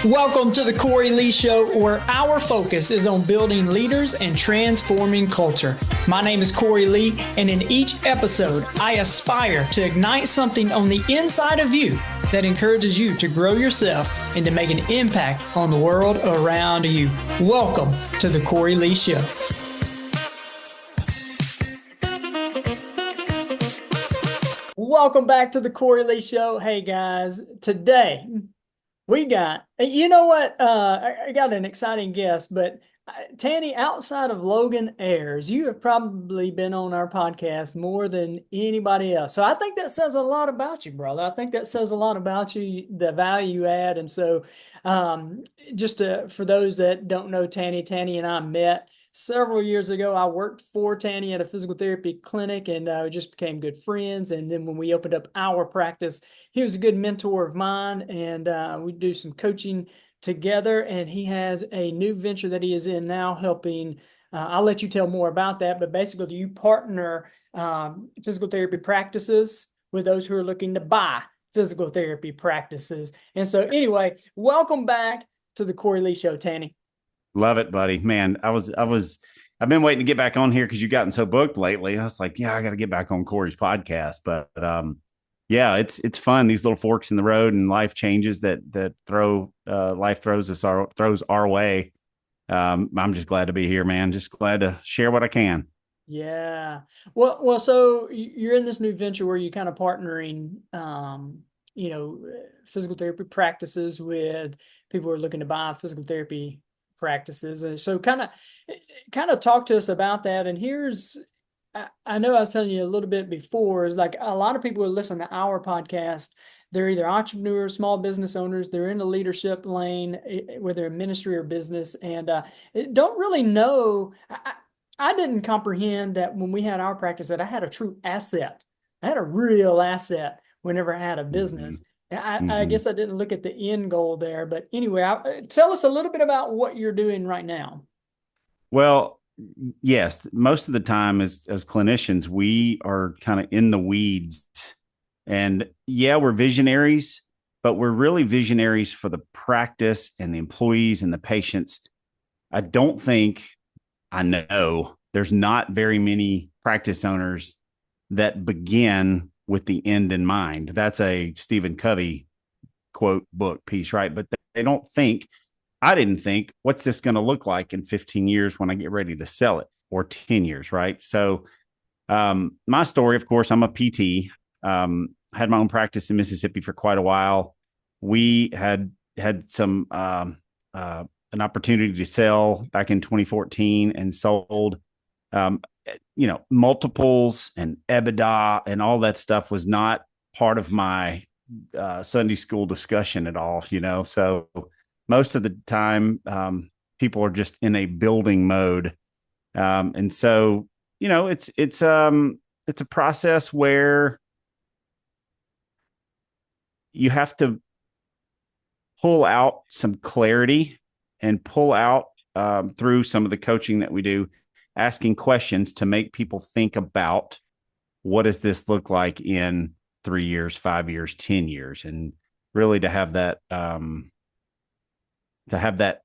Welcome to the Cory Lee Show, where our focus is on building leaders and transforming culture. My name is Cory Lee, and in each episode, I aspire to ignite something on the inside of you that encourages you to grow yourself and to make an impact on the world around you. Welcome to the Cory Lee Show. Welcome back to the Cory Lee Show. Hey guys, today we got, you know what, I got an exciting guest, but Tanny, outside of Logan Ayers, you have probably been on our podcast more than anybody else. So I think that says a lot about you, brother. I think that says a lot about you, the value you add. And so for those that don't know Tanny and I met several years ago. I worked for Tanny at a physical therapy clinic, and we just became good friends. And then when we opened up our practice, he was a good mentor of mine, and we do some coaching together. And he has a new venture that he is in now, helping. I'll let you tell more about that. But basically, you partner physical therapy practices with those who are looking to buy physical therapy practices. And so, anyway, welcome back to the Cory Lee Show, Tanny. Love it, buddy. Man, I've been waiting to get back on here because you've gotten so booked lately. I was like, yeah, I got to get back on Cory's podcast. But yeah, it's fun. These little forks in the road and life changes that life throws our way. I'm just glad to be here, man. Just glad to share what I can. Yeah. Well, so you're in this new venture where you're kind of partnering, physical therapy practices with people who are looking to buy physical therapy practices. And so kind of talk to us about that. And I know I was telling you a little bit before, is like a lot of people who listen to our podcast, they're either entrepreneurs, small business owners, they're in the leadership lane, whether in ministry or business, and don't really know. I didn't comprehend that when we had our practice that I had a true asset. I had a real asset whenever I had a business. Mm-hmm. I guess I didn't look at the end goal there, but anyway, tell us a little bit about what you're doing right now. Well, yes, most of the time as clinicians, we are kind of in the weeds, and yeah, we're visionaries, but we're really visionaries for the practice and the employees and the patients. I know there's not very many practice owners that begin with the end in mind. That's a Stephen Covey quote book piece, right? But I didn't think, what's this going to look like in 15 years when I get ready to sell it, or 10 years, right? So my story, of course, I'm a PT, had my own practice in Mississippi for quite a while. We had some, an opportunity to sell back in 2014 and sold, multiples and EBITDA and all that stuff was not part of my Sunday school discussion at all, so most of the time people are just in a building mode. And so, it's a process where you have to pull out some clarity and pull out through some of the coaching that we do, asking questions to make people think about, what does this look like in 3 years, 5 years, 10 years, and really to have that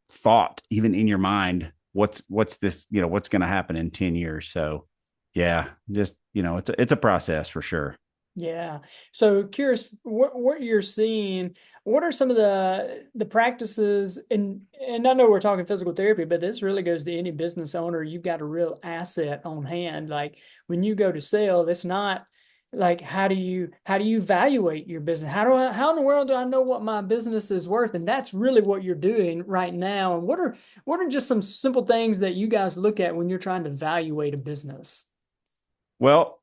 thought even in your mind, what's this, what's going to happen in 10 years. So yeah, just, it's a process for sure. Yeah. So curious what you're seeing. What are some of the practices, and I know we're talking physical therapy, but this really goes to any business owner. You've got a real asset on hand. Like when you go to sell, it's not like, how do you evaluate your business? How in the world do I know what my business is worth? And that's really what you're doing right now. And what are just some simple things that you guys look at when you're trying to evaluate a business? Well,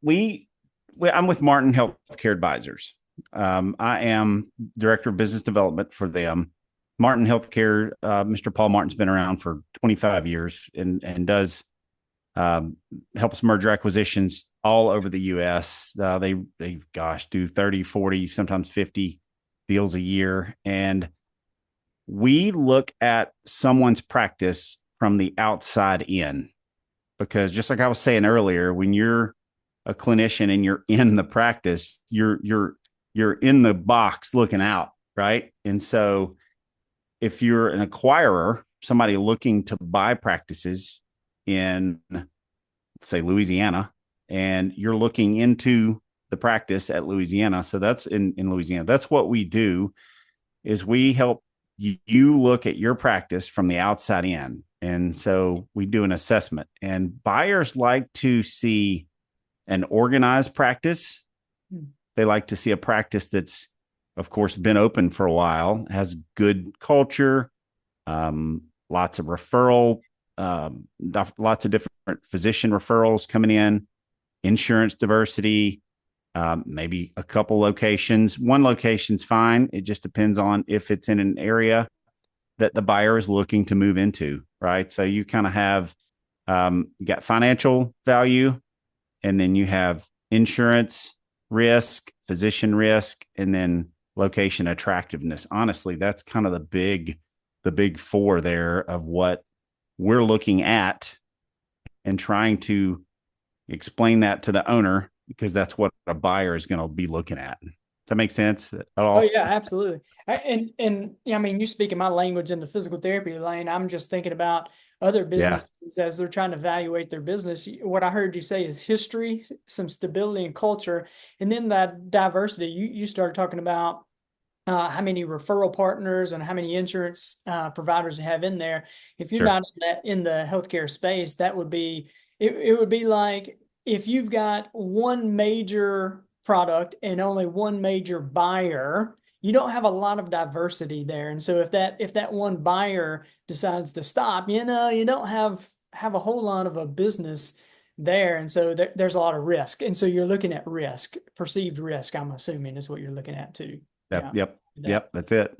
I'm with Martin Healthcare Advisors. I am director of business development for them. Martin Healthcare, Mr. Paul Martin's been around for 25 years and does helps merger acquisitions all over the U.S. They do 30, 40, sometimes 50 deals a year. And we look at someone's practice from the outside in, because just like I was saying earlier, when you're a clinician and you're in the practice, you're in the box looking out, right? And so if you're an acquirer, somebody looking to buy practices in, say, Louisiana, and you're looking into the practice at Louisiana. So that's in Louisiana. That's what we do is we help you look at your practice from the outside in. And so we do an assessment, and buyers like to see an organized practice. They like to see a practice that's, of course, been open for a while, has good culture, lots of referral, lots of different physician referrals coming in, insurance diversity, maybe a couple locations. One location's fine. It just depends on if it's in an area that the buyer is looking to move into, right? So you kind of have, you got financial value, and then you have insurance risk, physician risk, and then location attractiveness. Honestly, that's kind of the big four there of what we're looking at and trying to explain that to the owner, because that's what a buyer is going to be looking at. Does that make sense at Oh all? yeah, absolutely. And I mean, you speaking my language in the physical therapy lane. I'm just thinking about other Yeah, businesses as they're trying to evaluate their business. What I heard you say is history, some stability and culture, and then that diversity. You started talking about how many referral partners and how many insurance providers you have in there. If you're sure. not in the healthcare space, that would be it would be like if you've got one major product and only one major buyer, you don't have a lot of diversity there. And so if that one buyer decides to stop, you don't have a whole lot of a business there. And so there's a lot of risk. And so you're looking at risk, perceived risk, I'm assuming is what you're looking at too. Yep, Yeah. yep, That. yep. That's it.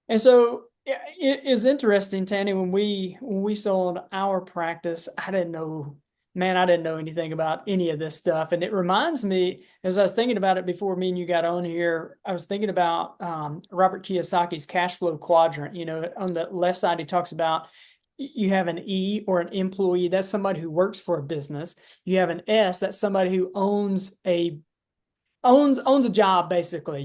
And so it is interesting, Tanny, when we sold our practice, I didn't know anything about any of this stuff. And it reminds me, as I was thinking about it before me and you got on here, I was thinking about Robert Kiyosaki's cash flow quadrant. On the left side, he talks about you have an E or an employee, that's somebody who works for a business. You have an S, that's somebody who owns a job. Basically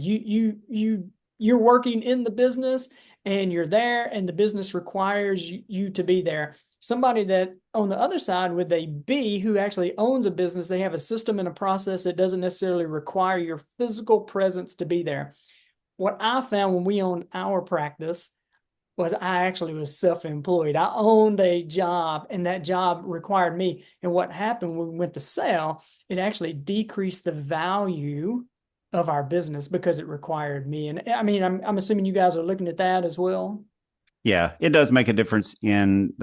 you're working in the business and you're there and the business requires you to be there. Somebody that on the other side with a B who actually owns a business, they have a system and a process that doesn't necessarily require your physical presence to be there. What I found when we owned our practice was I actually was self-employed. I owned a job and that job required me. And what happened when we went to sell, it actually decreased the value of our business because it required me. And I mean, I'm assuming you guys are looking at that as well. Yeah, it does make a difference in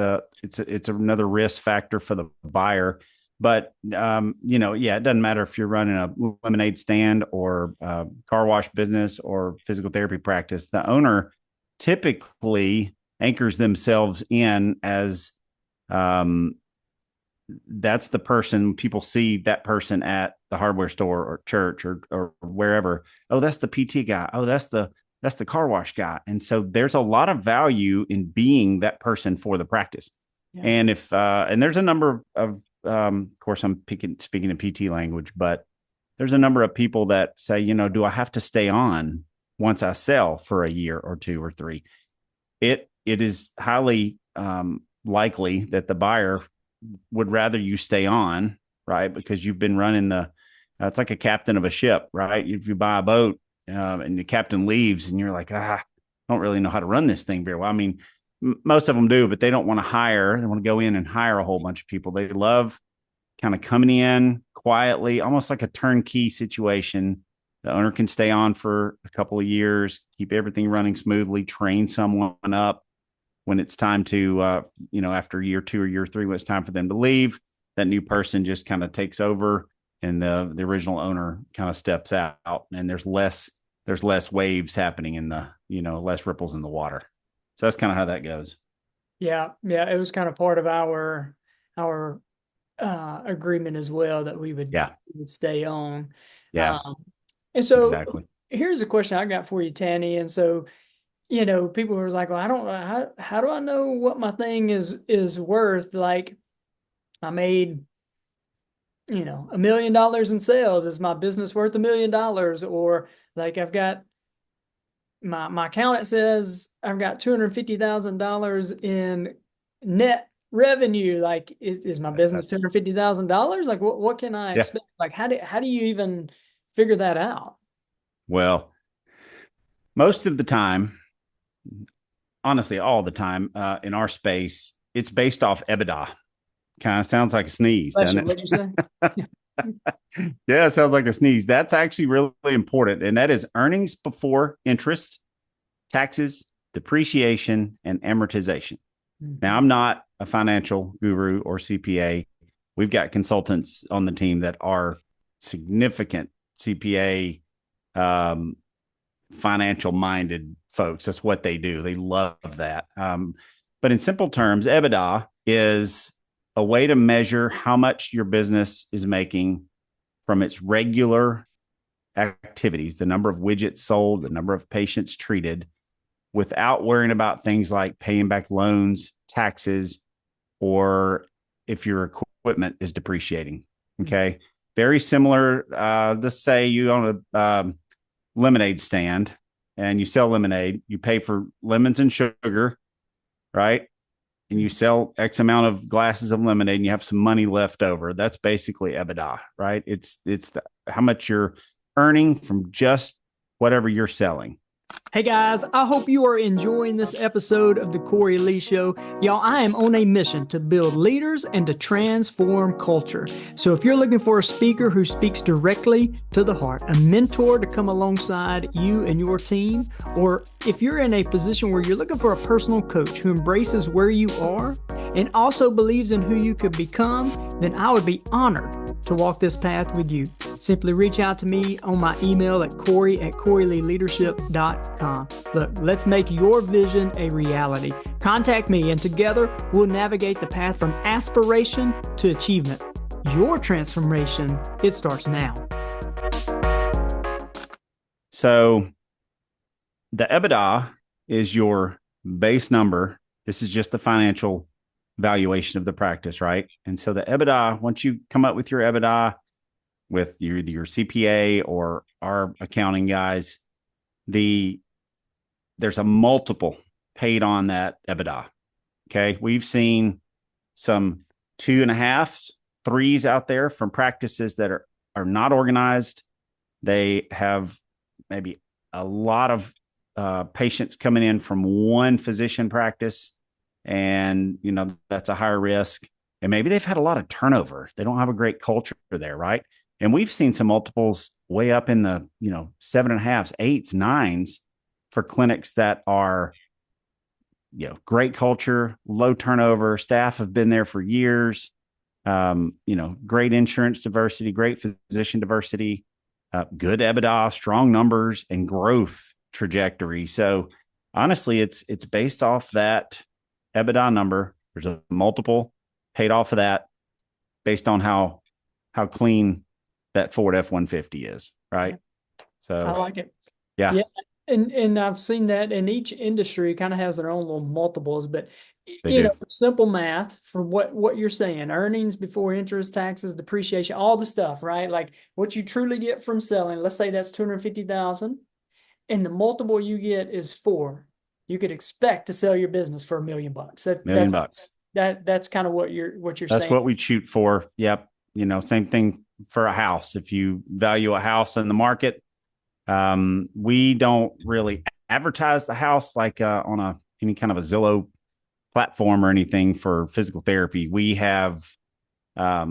it's another risk factor for the buyer. But yeah, it doesn't matter if you're running a lemonade stand or car wash business or physical therapy practice. The owner typically anchors themselves in as, that's the person. People see that person at the hardware store or church or wherever. Oh, that's the PT guy. Oh, that's the car wash guy. And so there's a lot of value in being that person for the practice. Yeah. And if and there's a number of course, I'm speaking in PT language, but there's a number of people that say, do I have to stay on once I sell for a year or two or three? It is highly likely that the buyer would rather you stay on, right? Because you've been running it's like a captain of a ship, right? If you buy a boat and the captain leaves and you're like, I don't really know how to run this thing very well. I mean, most of them do, but they don't want to hire. They want to go in and hire a whole bunch of people. They love kind of coming in quietly, almost like a turnkey situation. The owner can stay on for a couple of years, keep everything running smoothly, train someone up when it's time to, after year two or year three, when it's time for them to leave, that new person just kind of takes over and the original owner kind of steps out, and there's less waves happening in the, less ripples in the water. So that's kind of how that goes. Yeah. Yeah. It was kind of part of our agreement as well that Yeah. we would stay on. Yeah, Um, and so exactly. here's a question I got for you, Tanny. And so, people were like, well, I don't know how do I know what my thing is worth? Like I made, $1 million in sales. Is my business worth $1 million? Or like I've got my accountant says I've got $250,000 in net revenue. Like, is my business $250,000? Like, what can I Yeah. expect? Like, how do you even figure that out? Well, most of the time, honestly, all the time in our space, it's based off EBITDA. Kind of sounds like a sneeze, Bless you. doesn't What'd you say? it? Yeah, it sounds like a sneeze. That's actually really important. And that is earnings before interest, taxes, depreciation, and amortization. Now, Mhm. I'm not a financial guru or CPA. We've got consultants on the team that are significant CPA, um, financial minded folks. That's what they do. They love that. But in simple terms, EBITDA is a way to measure how much your business is making from its regular activities, the number of widgets sold, the number of patients treated, without worrying about things like paying back loans, taxes, or if your equipment is depreciating. Okay. Very similar. Let's say you own a lemonade stand and you sell lemonade, you pay for lemons and sugar, right? And you sell X amount of glasses of lemonade and you have some money left over. That's basically EBITDA, right? It's how much you're earning from just whatever you're selling. Hey guys, I hope you are enjoying this episode of the Cory Lee Show. Y'all, I am on a mission to build leaders and to transform culture. So if you're looking for a speaker who speaks directly to the heart, a mentor to come alongside you and your team, or if you're in a position where you're looking for a personal coach who embraces where you are and also believes in who you could become, then I would be honored to walk this path with you. Simply reach out to me on my email at Cory@CoryLeeLeadership.com. Look, let's make your vision a reality. Contact me and together we'll navigate the path from aspiration to achievement. Your transformation, it starts now. So the EBITDA is your base number. This is just the financial valuation of the practice, right? And so the EBITDA, once you come up with your EBITDA with your CPA or our accounting guys, there's a multiple paid on that EBITDA. Okay. We've seen some 2.5s, 3s out there from practices that are not organized. They have maybe a lot of patients coming in from one physician practice, and that's a higher risk. And maybe they've had a lot of turnover. They don't have a great culture there, right? And we've seen some multiples way up in the 7.5s, 8s, 9s for clinics that are great culture, low turnover, staff have been there for years, great insurance diversity, great physician diversity, good EBITDA, strong numbers, and growth trajectory. So honestly, it's based off that EBITDA number. There's a multiple paid off of that based on how clean that Ford F-150 is, right? So I like it. yeah. And I've seen that in each industry kind of has their own little multiples, but They do. for simple math for what you're saying, earnings before interest, taxes, depreciation, all the stuff, right? Like what you truly get from selling, let's say that's 250,000 and the multiple you get is 4. You could expect to sell your business for $1 million. Million bucks. That's kind of what you're That's saying. what we'd shoot for. Yep. Same thing for a house. If you value a house in the market, we don't really advertise the house like on any kind of a Zillow platform or anything for physical therapy. We have a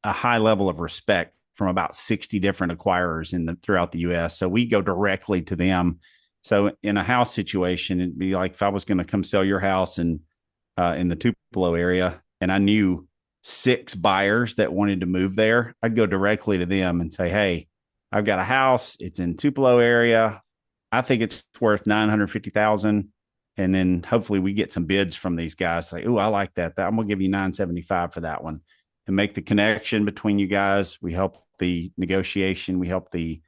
high level of respect from about 60 different acquirers throughout the US. So we go directly to them. So in a house situation, it'd be like if I was going to come sell your house in the Tupelo area and I knew 6 buyers that wanted to move there, I'd go directly to them and say, hey, I've got a house. It's in Tupelo area. I think it's worth $950,000. And then hopefully we get some bids from these guys. Say, oh, I like that. I'm going to give you $975 for that one. To make the connection between you guys, we help the negotiation. We help the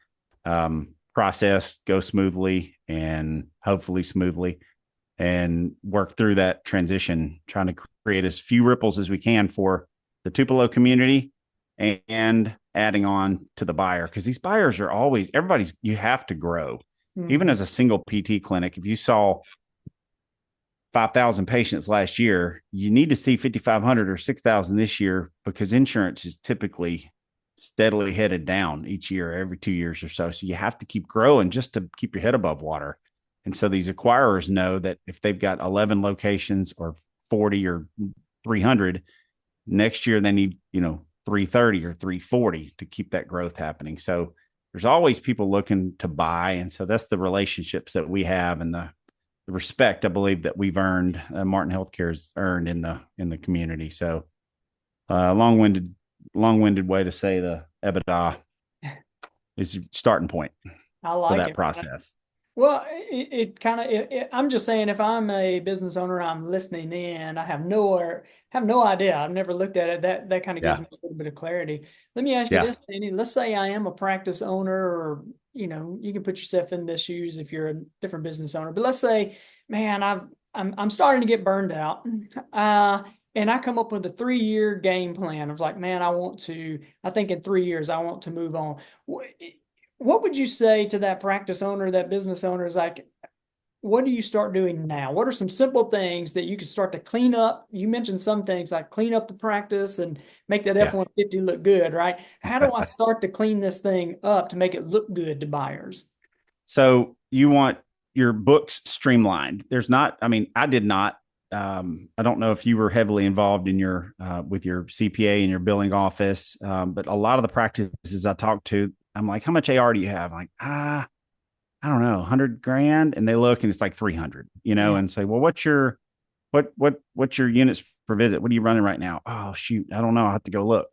process go smoothly and hopefully smoothly, and work through that transition, trying to create as few ripples as we can for the Tupelo community and adding on to the buyer. Because these buyers are always, you have to grow. even Mhm. as a single PT clinic, if you saw 5,000 patients last year, you need to see 5,500 or 6,000 this year because insurance is typically steadily headed down each year, every 2 years or so. So you have to keep growing just to keep your head above water. And so these acquirers know that if they've got 11 locations or 40 or 300, next year they need, 330 or 340 to keep that growth happening. So there's always people looking to buy. And so that's the relationships that we have and the respect I believe that we've earned, Martin Healthcare has earned in the community. So long winded way to say the EBITDA is a starting point I for like that it. process. Well, it kind of, I'm just saying, if I'm a business owner, I'm listening in, I have no idea. I've never looked at it. That kind of gives Yeah. me a little bit of clarity. Let me ask you Yeah. this, Danny. Let's say I am a practice owner, or, you can put yourself in the shoes if you're a different business owner. But let's say, man, I'm starting to get burned out. Uh, and I come up with a 3-year game plan of like, man, I think in 3 years, I want to move on. What would you say to that practice owner, that business owner is like, what do you start doing now? What are some simple things that you can start to clean up? You mentioned some things like clean up the practice and make that Yeah. F-150 look good, right? How do I start to clean this thing up to make it look good to buyers? So you want your books streamlined. There's not, I mean, I did not. I don't know if you were heavily involved in your with your CPA and your billing office, but a lot of the practices I talked to, I'm like, how much AR do you have? I'm like, I don't know, 100 grand, and they look and it's like 300, Yeah. and say, well, what's your units per visit? What are you running right now? Oh shoot, I don't know. I have to go look.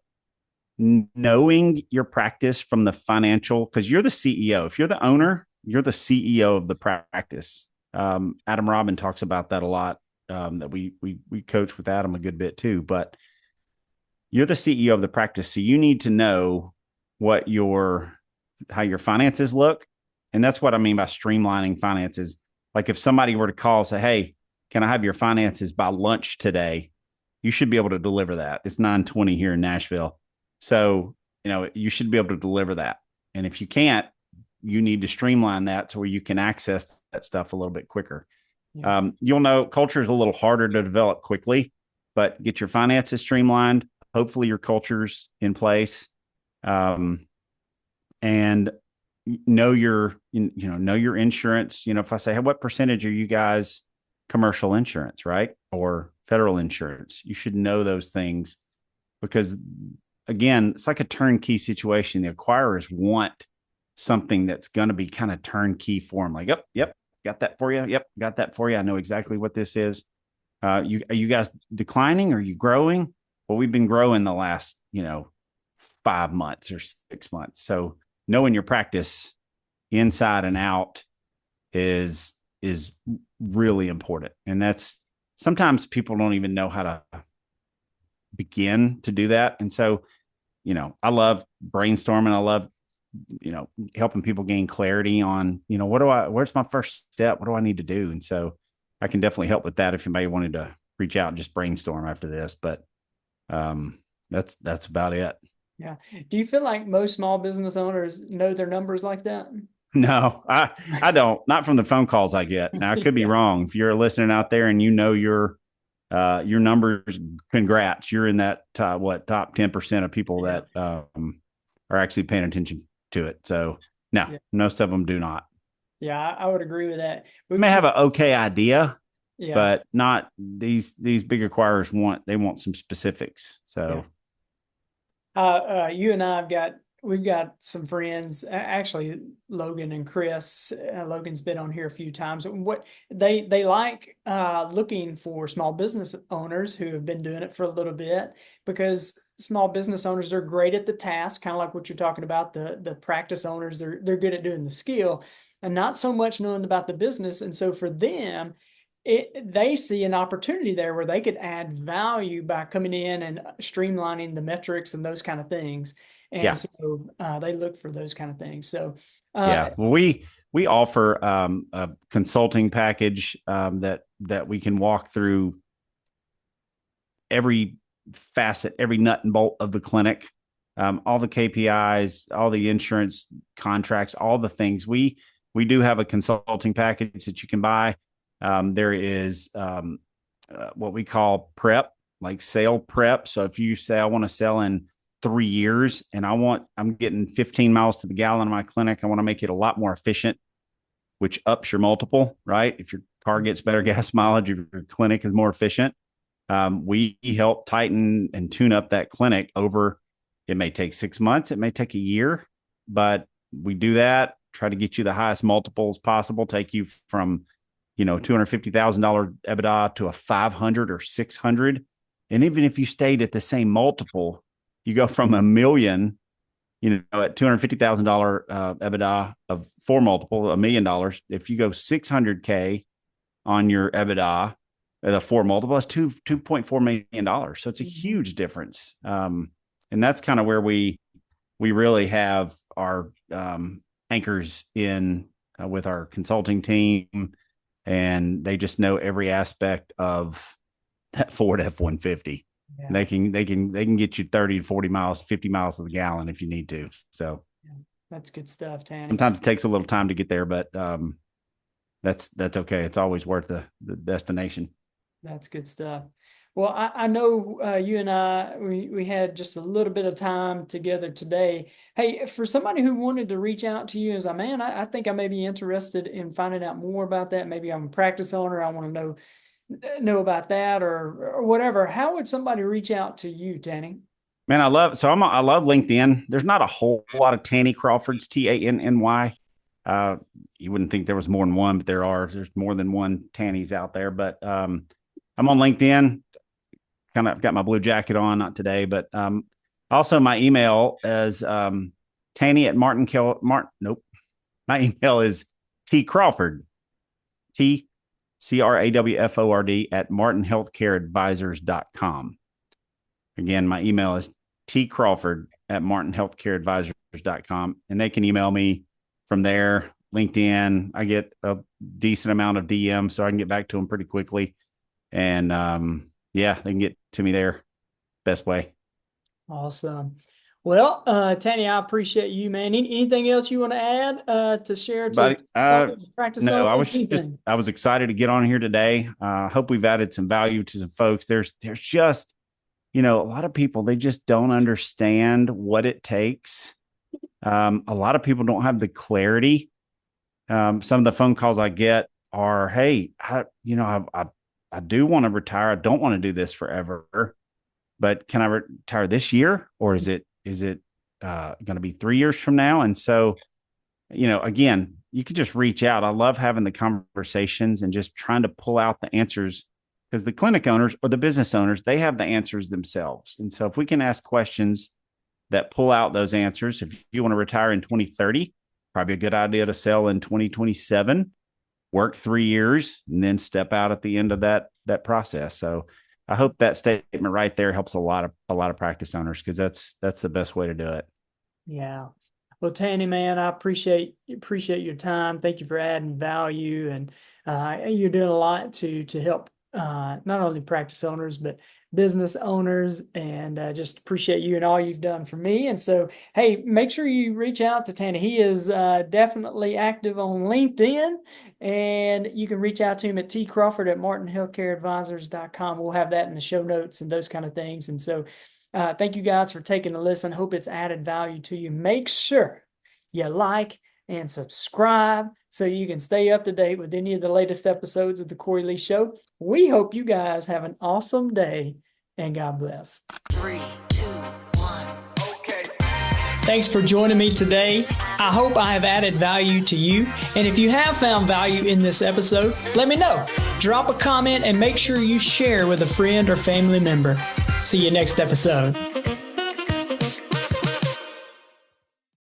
Knowing your practice from the financial, because you're the CEO. If you're the owner, you're the CEO of the practice. Adam Robin talks about that a lot. That we coach with Adam a good bit too. But you're the CEO of the practice, so you need to know what your how your finances look, and that's what I mean by streamlining finances. Like if somebody were to call and say, "Hey, can I have your finances by lunch today?" You should be able to deliver that. It's 9:20 here in Nashville, so you should be able to deliver that. And if you can't, you need to streamline that so where you can access that stuff a little bit quicker. Yeah. You'll know culture is a little harder to develop quickly, but get your finances streamlined. Hopefully, your culture's in place, and know your insurance. If I say, hey, what percentage are you guys commercial insurance, right, or federal insurance? You should know those things because, again, it's like a turnkey situation. The acquirers want something that's going to be kind of turnkey for them. Like, yep, got that for you. Yep, got that for you. I know exactly what this is. Are you guys declining? Or are you growing? Well, we've been growing the last 5 months or 6 months. So knowing your practice inside and out is really important, and that's sometimes people don't even know how to begin to do that. And so I love brainstorming. I love helping people gain clarity on where's my first step, what do I need to do. And so I can definitely help with that if anybody wanted to reach out and just brainstorm after this. But that's about it. Yeah. Do you feel like most small business owners know their numbers like that? No, I don't. Not from the phone calls I get. Now I could be Yeah. wrong. If you're listening out there and your numbers, congrats. You're in that top 10% of people Yeah. that are actually paying attention to it. So no, Yeah. most of them do not. Yeah. I would agree with that. You may have an okay idea, Yeah. but not these big acquirers want some specifics. Yeah. So You and we've got some friends, actually Logan and Chris. Logan's been on here a few times. What they like looking for small business owners who have been doing it for a little bit, because small business owners are great at the task, kind of like what you're talking about. The practice owners, they're good at doing the skill and not so much knowing about the business. And so for them, they see an opportunity there where they could add value by coming in and streamlining the metrics and those kind of things. And yeah, so they look for those kind of things. So, yeah. Well, we offer a consulting package that we can walk through every facet, every nut and bolt of the clinic, all the KPIs, all the insurance contracts, all the things. we do have a consulting package that you can buy. There is what we call prep, like sale prep. So if you say, I want to sell in 3 years and I'm getting 15 miles to the gallon in my clinic, I want to make it a lot more efficient, which ups your multiple, right? If your car gets better gas mileage, if your clinic is more efficient, we help tighten and tune up that clinic over. It may take 6 months, it may take a year, but we do that, try to get you the highest multiples possible, take you from, $250,000 EBITDA to a 500 or 600. And even if you stayed at the same multiple, you go from $1 million, at $250,000 EBITDA of 4 multiple, $1 million. If you go 600K on your EBITDA at a 4 multiple, that's $2.4 million. So it's a huge difference. And that's kind of where we really have our anchors in with our consulting team, and they just know every aspect of that Ford F-150. Yeah. They can get you 30 to 40 miles, 50 miles to the gallon if you need to. So that's good stuff, Tanny. Sometimes it takes a little time to get there, but that's okay. It's always worth the destination. That's good stuff. Well, I know you and I, we had just a little bit of time together today. Hey, for somebody who wanted to reach out to you as a man, I think I may be interested in finding out more about that. Maybe I'm a practice owner. I want to know about that or whatever. How would somebody reach out to you, Tanny? Man, I love LinkedIn. There's not a whole lot of Tanny Crawfords, Tanny. You wouldn't think there was more than one, but there's more than one Tannys out there. But I'm on LinkedIn. Kind of got my blue jacket on, not today, but also my email is Tanny at Nope. My email is T Crawford, TCRAWFORD at martinhealthcareadvisors.com. Again, my email is T Crawford at martinhealthcareadvisors.com, and they can email me from there. LinkedIn, I get a decent amount of DMs, so I can get back to them pretty quickly. And they can get to me there best way. Awesome. Well, Tanny, I appreciate you, man. Anything else you want to add to share to practice? No, I was excited to get on here today. Hope we've added some value to some folks. There's just, a lot of people, they just don't understand what it takes. A lot of people don't have the clarity. Some of the phone calls I get are, hey, I do want to retire. I don't want to do this forever, but can I retire this year, or is it going to be 3 years from now? And so, again, you could just reach out. I love having the conversations and just trying to pull out the answers, because the clinic owners or the business owners, they have the answers themselves. And so if we can ask questions that pull out those answers, if you want to retire in 2030, probably a good idea to sell in 2027. Work 3 years and then step out at the end of that process. So I hope that statement right there helps a lot of practice owners, because that's the best way to do it. Yeah. Well, Tanny, man, I appreciate your time. Thank you for adding value, and you're doing a lot to help not only practice owners, but business owners, and just appreciate you and all you've done for me. And so, hey, make sure you reach out to Tanny. He is definitely active on LinkedIn, and you can reach out to him at T Crawford at martinhealthcareadvisors.com. We'll have that in the show notes and those kind of things. And so thank you guys for taking a listen. Hope it's added value to you. Make sure you like and subscribe so you can stay up to date with any of the latest episodes of the Cory Lee Show. We hope you guys have an awesome day, and God bless. 3, 2, 1. Okay. Thanks for joining me today. I hope I have added value to you. And if you have found value in this episode, let me know. Drop a comment and make sure you share with a friend or family member. See you next episode.